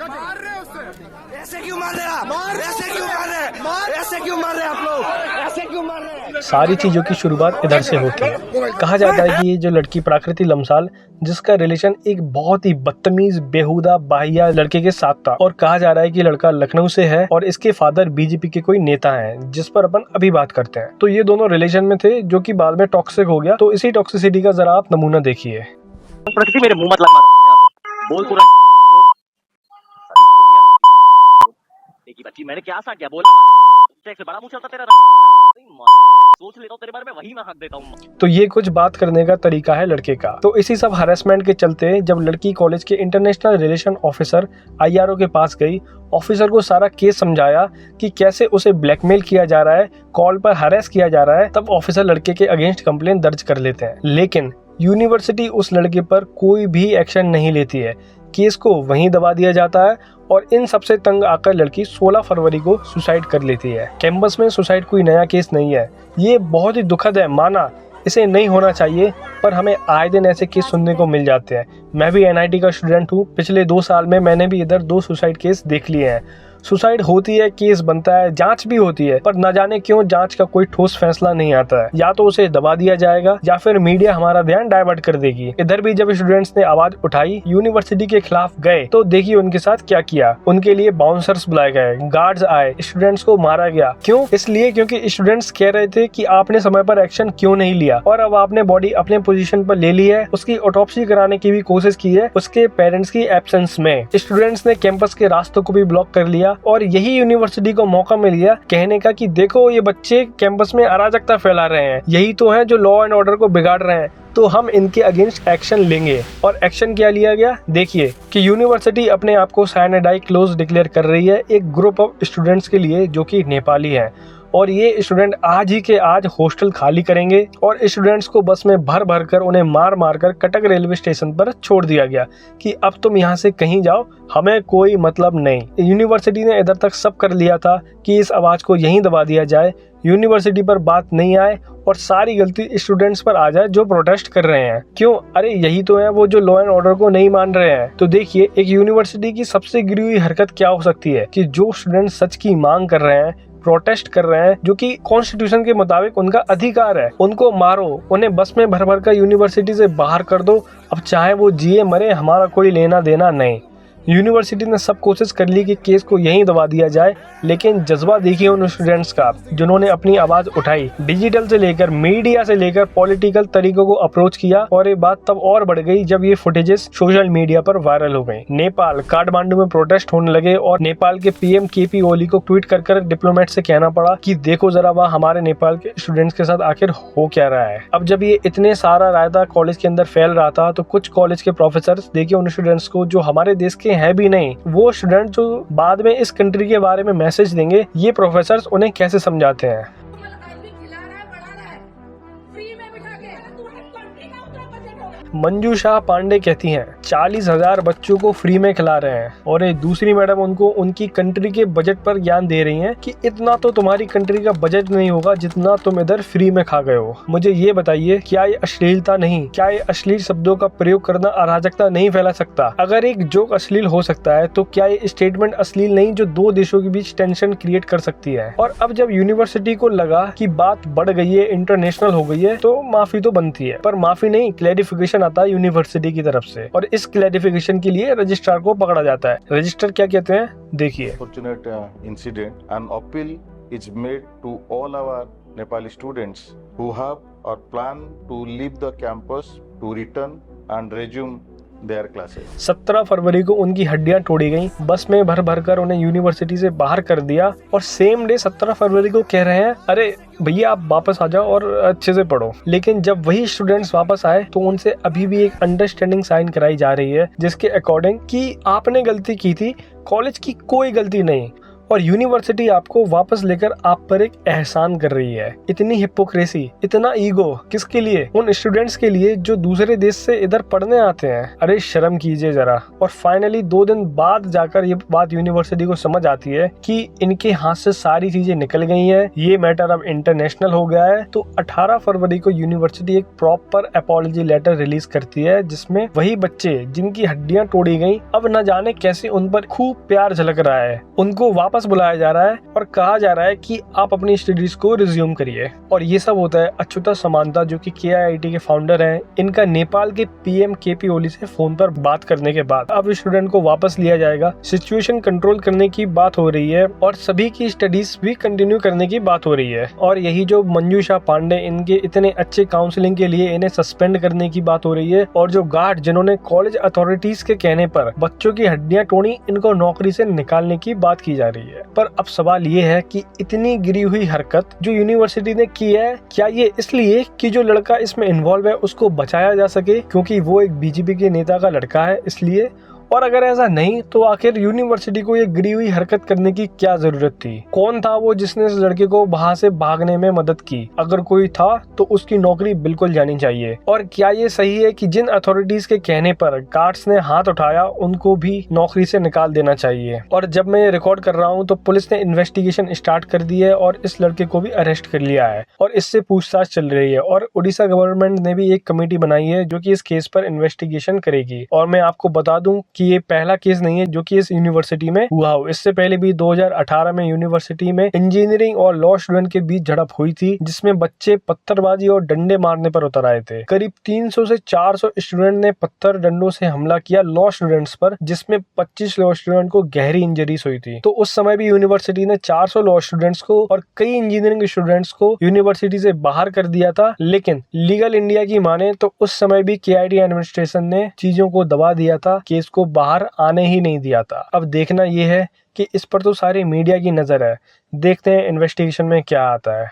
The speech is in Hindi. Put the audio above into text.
मार रहे उससे। ऐसे क्यों मार रहे आप? ऐसे क्यों मार रहे हैं? ऐसे क्यों मार रहे हैं आप लोग? ऐसे क्यों मार रहे हैं? सारी चीजों की शुरुआत इधर से होती है। कहा जाता है कि ये जो लड़की प्राकृति लम्साल, जिसका रिलेशन एक बहुत ही बदतमीज, बेहुदा, बाहिया लड़के के साथ था, और कहा जा रहा है कि लड़का लखनऊ से है और इसके फादर बीजेपी के कोई नेता हैं, जिस पर अपन अभी बात करते हैं। तो ये दोनों रिलेशन में थे, जो कि बाद में टॉक्सिक हो गया। तो इसी टॉक्सिसिटी का जरा आप नमूना देखिए। प्रकृति मेरे मुंह मत लग मार बोल तुरंत। देखी बच्ची मैंने क्या सा क्या बोला? से बड़ा मुंह चलता तेरा, सोच लेता हूं तेरे बारे में, वही मैं हक देता हूं। तो ये कुछ बात करने का तरीका है लड़के का। तो इसी सब हरेसमेंट के चलते जब लड़की कॉलेज के इंटरनेशनल रिलेशन ऑफिसर IRO के पास गई, ऑफिसर को सारा केस समझाया कि कैसे उसे ब्लैकमेल किया जा रहा है, कॉल पर हरेस किया जा रहा है, तब ऑफिसर लड़के के अगेंस्ट कंप्लेन दर्ज कर लेते हैं। लेकिन यूनिवर्सिटी उस लड़के पर कोई भी एक्शन नहीं लेती है। केस को वहीं दबा दिया जाता है और इन सबसे तंग आकर लड़की 16 फरवरी को सुसाइड कर लेती है। कैंपस में सुसाइड कोई नया केस नहीं है। ये बहुत ही दुखद है, माना इसे नहीं होना चाहिए, पर हमें आए दिन ऐसे केस सुनने को मिल जाते हैं। मैं भी NIT का स्टूडेंट हूँ। पिछले 2 साल में मैंने भी इधर 2 सुसाइड केस देख लिए हैं। सुसाइड होती है, केस बनता है, जांच भी होती है, पर न जाने क्यों जांच का कोई ठोस फैसला नहीं आता है। या तो उसे दबा दिया जाएगा या फिर मीडिया हमारा ध्यान डाइवर्ट कर देगी। इधर भी जब स्टूडेंट्स ने आवाज उठाई, यूनिवर्सिटी के खिलाफ गए, तो देखिए उनके साथ क्या किया। उनके लिए बाउंसर्स बुलाए गए, गार्ड्स आए, स्टूडेंट्स को मारा गया। क्यों? इसलिए क्योंकि स्टूडेंट्स कह रहे थे कि आपने समय पर एक्शन क्यों नहीं लिया, और अब आपने बॉडी अपने पोजीशन पर ले ली है। उसकी ऑटोप्सी कराने की भी कोशिश की है उसके पेरेंट्स की एब्सेंस में। स्टूडेंट्स ने कैंपस के रास्तों को भी ब्लॉक कर लिया और यही यूनिवर्सिटी को मौका मिल गया कहने का कि देखो ये बच्चे कैंपस में अराजकता फैला रहे हैं, यही तो है जो लॉ एंड ऑर्डर को बिगाड़ रहे हैं, तो हम इनके अगेंस्ट एक्शन लेंगे। और एक्शन क्या लिया गया? देखिए कि यूनिवर्सिटी अपने आप को साइनाइडाई क्लोज डिक्लेयर कर रही है एक ग्रुप ऑफ स्टूडेंट्स के लिए जो कि नेपाली हैं, और ये स्टूडेंट आज ही के आज हॉस्टल खाली करेंगे। और स्टूडेंट्स को बस में भर भर कर उन्हें मार मार कर कटक रेलवे स्टेशन पर छोड़ दिया गया कि अब तुम यहाँ से कहीं जाओ, हमें कोई मतलब नहीं। यूनिवर्सिटी ने इधर तक सब कर लिया था कि इस आवाज को यहीं दबा दिया जाए, यूनिवर्सिटी पर बात नहीं आए और सारी गलती स्टूडेंट्स पर आ जाए जो प्रोटेस्ट कर रहे हैं। क्यों? अरे यही तो है वो जो लॉ एंड ऑर्डर को नहीं मान रहे हैं। तो देखिए एक यूनिवर्सिटी की सबसे गिरी हुई हरकत क्या हो सकती है कि जो स्टूडेंट सच की मांग कर रहे हैं, प्रोटेस्ट कर रहे हैं, जो कि कॉन्स्टिट्यूशन के मुताबिक उनका अधिकार है, उनको मारो, उन्हें बस में भर भर कर यूनिवर्सिटी से बाहर कर दो। अब चाहे वो जिए मरे, हमारा कोई लेना देना नहीं। यूनिवर्सिटी ने सब कोशिश कर ली कि केस को यहीं दबा दिया जाए, लेकिन जज्बा देखिए उन स्टूडेंट्स का जिन्होंने अपनी आवाज उठाई, डिजिटल से लेकर मीडिया से लेकर पॉलिटिकल तरीकों को अप्रोच किया। और ये बात तब और बढ़ गई जब ये फुटेजेस सोशल मीडिया पर वायरल हो गई। नेपाल काठमांडू में प्रोटेस्ट होने लगे और नेपाल के PM KP ओली को ट्वीट कर डिप्लोमेट से कहना पड़ा कि देखो जरा वह हमारे नेपाल के स्टूडेंट्स के साथ आखिर हो क्या रहा है। अब जब ये इतने सारा रायता कॉलेज के अंदर फैल रहा था, तो कुछ कॉलेज के प्रोफेसर देखिए उन स्टूडेंट्स को जो हमारे देश के है भी नहीं, वो स्टूडेंट जो बाद में इस कंट्री के बारे में मैसेज देंगे, ये प्रोफेसर्स उन्हें कैसे समझाते हैं। मंजू शाह पांडे कहती हैं 40,000 बच्चों को फ्री में खिला रहे हैं, और एक दूसरी मैडम उनको उनकी कंट्री के बजट पर ज्ञान दे रही हैं कि इतना तो तुम्हारी कंट्री का बजट नहीं होगा जितना तुम इधर फ्री में खा गए हो। मुझे ये बताइए, क्या ये अश्लीलता नहीं, क्या ये अश्लील शब्दों का प्रयोग करना अराजकता नहीं फैला सकता? अगर एक जोक अश्लील हो सकता है तो क्या ये स्टेटमेंट अश्लील नहीं जो 2 देशों के बीच टेंशन क्रिएट कर सकती है? और अब जब यूनिवर्सिटी को लगा कि बात बढ़ गई है, इंटरनेशनल हो गई है, तो माफी तो बनती है, पर माफी नहीं, क्लैरिफिकेशन आता है यूनिवर्सिटी की तरफ से, और इस क्लैरिफिकेशन के लिए रजिस्ट्रार को पकड़ा जाता है। रजिस्ट्रार क्या कहते हैं देखिए। Fortunate incident, an appeal is made to all our Nepali students who have or plan to leave the campus to return and resume their classes. 17 फरवरी को उनकी हड्डियां तोड़ी गईं, बस में भर भर कर उन्हें यूनिवर्सिटी से बाहर कर दिया, और सेम डे 17 फरवरी को कह रहे हैं अरे भैया आप वापस आ जाओ और अच्छे से पढ़ो। लेकिन जब वही स्टूडेंट्स वापस आए तो उनसे अभी भी एक अंडरस्टैंडिंग साइन कराई जा रही है जिसके अकॉर्डिंग कि आपने गलती की थी, कॉलेज की कोई गलती नहीं। और यूनिवर्सिटी आपको वापस लेकर आप पर एक एहसान कर रही है। इतनी हिपोक्रेसी, इतना ईगो किसके लिए? उन स्टूडेंट्स के लिए जो दूसरे देश से इधर पढ़ने आते हैं। अरे शर्म कीजिए जरा। और फाइनली 2 दिन बाद जाकर ये बात यूनिवर्सिटी को समझ आती है कि इनके हाथ से सारी चीजें निकल गई हैं, ये मैटर अब इंटरनेशनल हो गया है। तो 18 फरवरी को यूनिवर्सिटी एक प्रॉपर अपॉलजी लेटर रिलीज करती है, जिसमें वही बच्चे जिनकी हड्डियां तोड़ी गई, अब न जाने कैसे उन पर खूब प्यार झलक रहा है, उनको वापस बुलाया जा रहा है और कहा जा रहा है कि आप अपनी स्टडीज को रिज्यूम करिए। और ये सब होता है अच्युता समांता, जो कि KIIT के फाउंडर हैं, इनका नेपाल के PM KP ओली से फोन पर बात करने के बाद अब स्टूडेंट को वापस लिया जाएगा। सिचुएशन कंट्रोल करने की बात हो रही है और सभी की स्टडीज भी कंटिन्यू करने की बात हो रही है। और यही जो मंजूषा पांडे, इनके इतने अच्छे काउंसलिंग के लिए इन्हें सस्पेंड करने की बात हो रही है। और जो गार्ड जिन्होंने कॉलेज अथॉरिटीज के कहने पर बच्चों की हड्डियां तोड़ी, इनको नौकरी से निकालने की बात की जा रही है। पर अब सवाल ये है कि इतनी गिरी हुई हरकत जो यूनिवर्सिटी ने की है, क्या ये इसलिए कि जो लड़का इसमें इन्वॉल्व है उसको बचाया जा सके क्योंकि वो एक BJP के नेता का लड़का है इसलिए? और अगर ऐसा नहीं तो आखिर यूनिवर्सिटी को ये गिरी हुई हरकत करने की क्या जरूरत थी? कौन था वो जिसने इस लड़के को वहां से भागने में मदद की? अगर कोई था तो उसकी नौकरी बिल्कुल जानी चाहिए। और क्या ये सही है कि जिन अथॉरिटीज के कहने पर गार्ड्स ने हाथ उठाया उनको भी नौकरी से निकाल देना चाहिए? और जब मैं ये रिकॉर्ड कर रहा हूँ तो पुलिस ने इन्वेस्टिगेशन स्टार्ट कर दी है और इस लड़के को भी अरेस्ट कर लिया है और इससे पूछताछ चल रही है। और उड़ीसा गवर्नमेंट ने भी एक कमेटी बनाई है जो कि इस केस पर इन्वेस्टिगेशन करेगी। और मैं आपको बता दूं कि ये पहला केस नहीं है जो कि इस यूनिवर्सिटी में हुआ हो। इससे पहले भी 2018 में यूनिवर्सिटी में इंजीनियरिंग और लॉ स्टूडेंट के बीच झड़प हुई थी, जिसमें बच्चे पत्थरबाजी और डंडे मारने पर उतर आए थे। करीब 300 से 400 स्टूडेंट ने पत्थर डंडों से हमला किया लॉ स्टूडेंट्स पर, जिसमें 25 लॉ स्टूडेंट को गहरी इंजरीज हुई थी। तो उस समय भी यूनिवर्सिटी ने 400 लॉ स्टूडेंट्स को और कई इंजीनियरिंग स्टूडेंट्स को यूनिवर्सिटी से बाहर कर दिया था। लेकिन लीगल इंडिया की माने तो उस समय भी KIT एडमिनिस्ट्रेशन ने चीजों को दबा दिया था, केस को बाहर आने ही नहीं दिया था। अब देखना यह है कि इस पर तो सारी मीडिया की नजर है। देखते हैं इन्वेस्टिगेशन में क्या आता है।